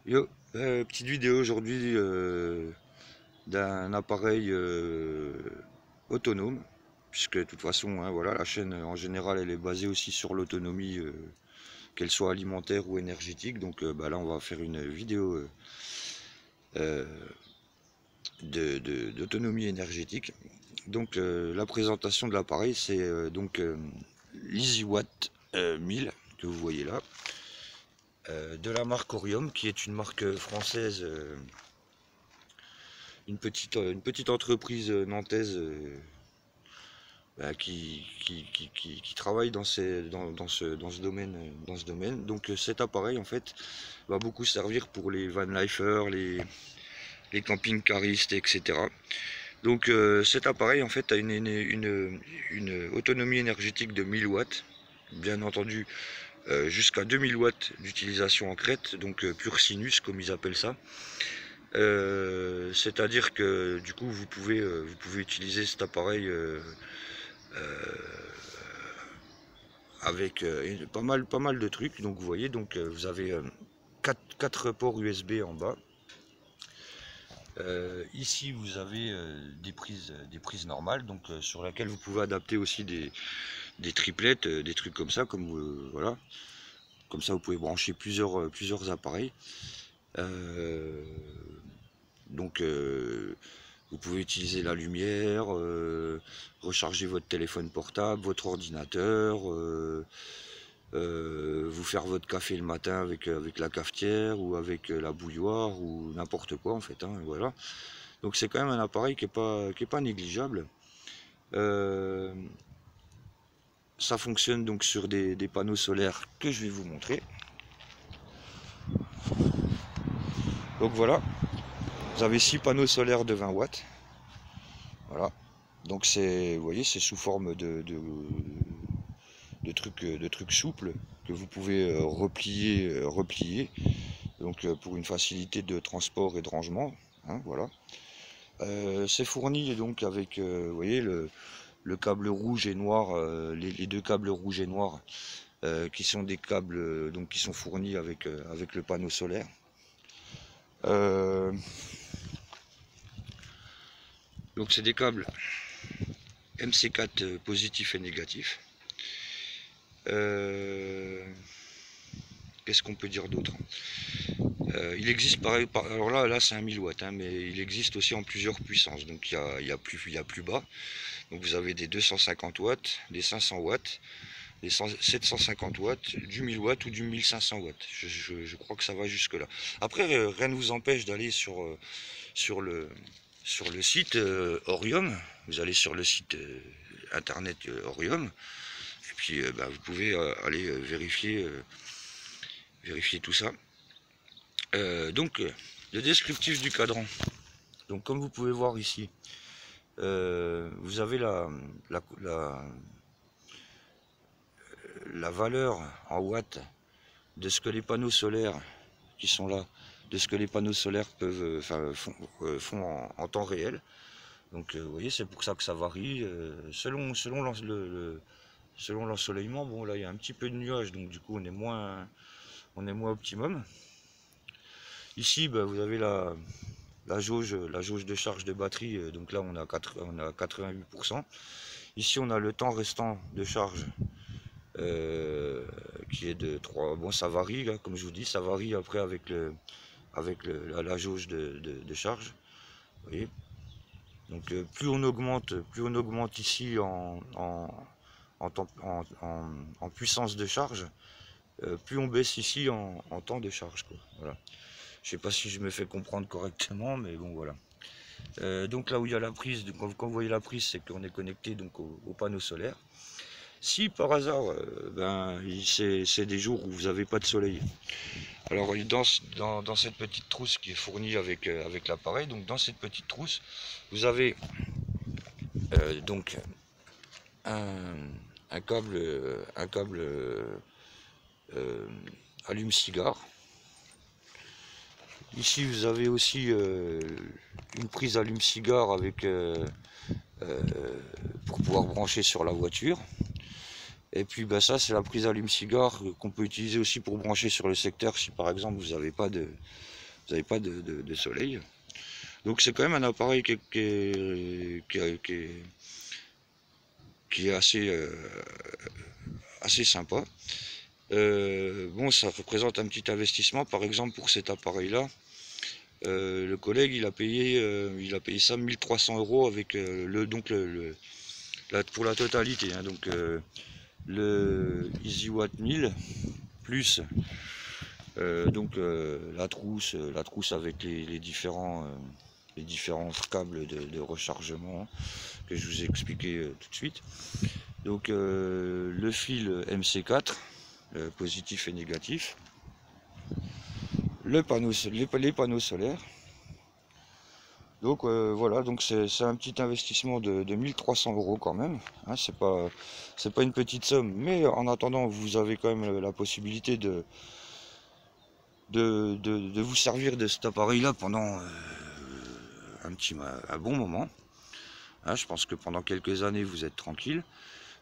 Yo, petite vidéo aujourd'hui d'un appareil autonome, puisque de toute façon, hein, voilà, la chaîne en général elle est basée aussi sur l'autonomie, qu'elle soit alimentaire ou énergétique. Donc bah, là on va faire une vidéo euh, d'autonomie énergétique. Donc la présentation de l'appareil c'est l'EasyWatt 1000 que vous voyez là, de la marque Orium, qui est une marque française. Une petite entreprise nantaise bah, qui travaille dans ce domaine, Donc cet appareil en fait va beaucoup servir pour les van lifers, les camping-caristes, etc. Donc cet appareil en fait a une autonomie énergétique de 1000 watts, bien entendu jusqu'à 2000 watts d'utilisation en crête, donc pur sinus comme ils appellent ça. C'est-à-dire que du coup vous pouvez utiliser cet appareil avec pas mal de trucs. Donc vous voyez, donc vous avez 4 ports USB en bas. Ici vous avez des prises normales, donc sur laquelle vous pouvez adapter aussi des triplettes, des trucs comme ça, comme voilà, comme ça vous pouvez brancher plusieurs appareils. Donc vous pouvez utiliser la lumière, recharger votre téléphone portable, votre ordinateur, vous faire votre café le matin avec la cafetière ou avec la bouilloire ou n'importe quoi en fait, hein, voilà. Donc c'est quand même un appareil qui est pas négligeable. Euh, Ça fonctionne donc sur des panneaux solaires que je vais vous montrer. Donc voilà, vous avez 6 panneaux solaires de 20 watts. Voilà. Donc c'est, vous voyez, c'est sous forme de trucs souples que vous pouvez replier. Donc pour une facilité de transport et de rangement, hein, voilà. C'est fourni donc avec, vous voyez, le câble rouge et noir, les deux câbles rouges et noirs, qui sont des câbles donc qui sont fournis avec le panneau solaire. Donc c'est des câbles MC4 positif et négatif. Qu'est-ce qu'on peut dire d'autre? Il existe pareil, alors là c'est un 1000 watts, hein, mais il existe aussi en plusieurs puissances. Donc il y a plus bas. Donc vous avez des 250 watts, des 500 watts, des 750 watts, du 1000 watts ou du 1500 watts. Je crois que ça va jusque là. Après, rien ne vous empêche d'aller sur sur le site Orium. Vous allez sur le site internet Orium. Et puis bah, vous pouvez aller vérifier tout ça. Donc le descriptif du cadran. Donc comme vous pouvez voir ici, vous avez la valeur en watts de ce que les panneaux solaires qui sont là, de ce que les panneaux solaires peuvent, font en temps réel. Donc vous voyez, c'est pour ça que ça varie selon l'ensoleillement. Bon là il y a un petit peu de nuages, donc du coup on est moins optimum. Ici bah, vous avez la jauge de charge de batterie, donc là on a 88%. Ici on a le temps restant de charge qui est de 3. Bon ça varie, là, comme je vous dis, ça varie après avec la jauge de charge. Vous voyez. Donc plus on augmente ici en puissance de charge, plus on baisse ici en temps de charge, quoi. Voilà. Je sais pas si je me fais comprendre correctement, mais bon voilà. Donc là où il y a la prise, quand vous voyez la prise, c'est qu'on est connecté donc au panneau solaire. Si par hasard, c'est des jours où vous n'avez pas de soleil, alors dans cette petite trousse qui est fournie avec l'appareil, donc dans cette petite trousse, vous avez donc un câble allume-cigare. Ici vous avez aussi une prise allume-cigare avec pour pouvoir brancher sur la voiture. Et puis bah, ça c'est la prise allume-cigare qu'on peut utiliser aussi pour brancher sur le secteur si par exemple vous n'avez pas vous n'avez pas de soleil. Donc c'est quand même un appareil qui est assez sympa. Bon, ça représente un petit investissement. Par exemple, pour cet appareil-là, le collègue il a payé ça 1300 € avec pour la totalité. Hein, donc le EasyWatt 1000 plus la trousse avec les différents câbles de rechargement que je vous ai expliqué tout de suite. Donc le fil MC4, positif et négatif, les panneaux solaires. Donc voilà, donc c'est un petit investissement de 1300 € quand même. Hein, c'est pas une petite somme, mais en attendant, vous avez quand même la possibilité de vous servir de cet appareil-là pendant un bon moment. Hein, je pense que pendant quelques années, vous êtes tranquille.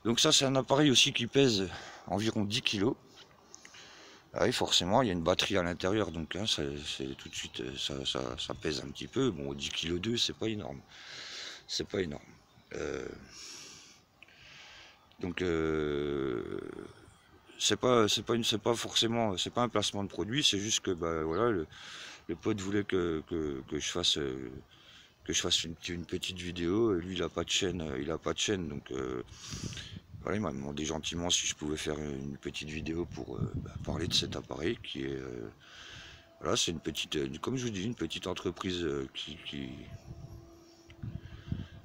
Donc ça, c'est un appareil aussi qui pèse environ 10 kg. Ah oui, forcément, il y a une batterie à l'intérieur, donc hein, c'est tout de suite, ça pèse un petit peu. Bon, 10 kg 2, c'est pas énorme. C'est pas énorme. Donc, c'est pas forcément, c'est pas un placement de produit, c'est juste que, bah, voilà, le pote voulait que je fasse une petite vidéo. Lui, il a pas de chaîne, donc voilà, il m'a demandé gentiment si je pouvais faire une petite vidéo pour parler de cet appareil qui est voilà, c'est une petite, comme je vous dis, une petite entreprise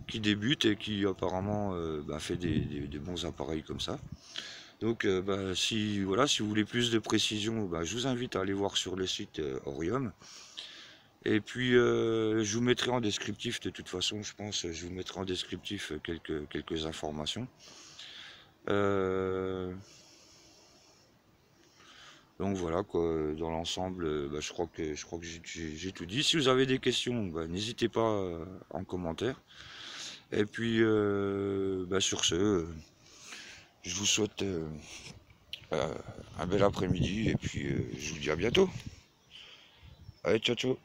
qui débute et qui apparemment fait des bons appareils comme ça. Donc si vous voulez plus de précision, je vous invite à aller voir sur le site Orium. Et puis je vous mettrai en descriptif, de toute façon, je pense, je vous mettrai en descriptif quelques informations. Donc voilà quoi, dans l'ensemble, je crois que j'ai tout dit. Si vous avez des questions, n'hésitez pas en commentaire. Et puis sur ce, je vous souhaite un bel après-midi et puis je vous dis à bientôt. Allez, ciao ciao.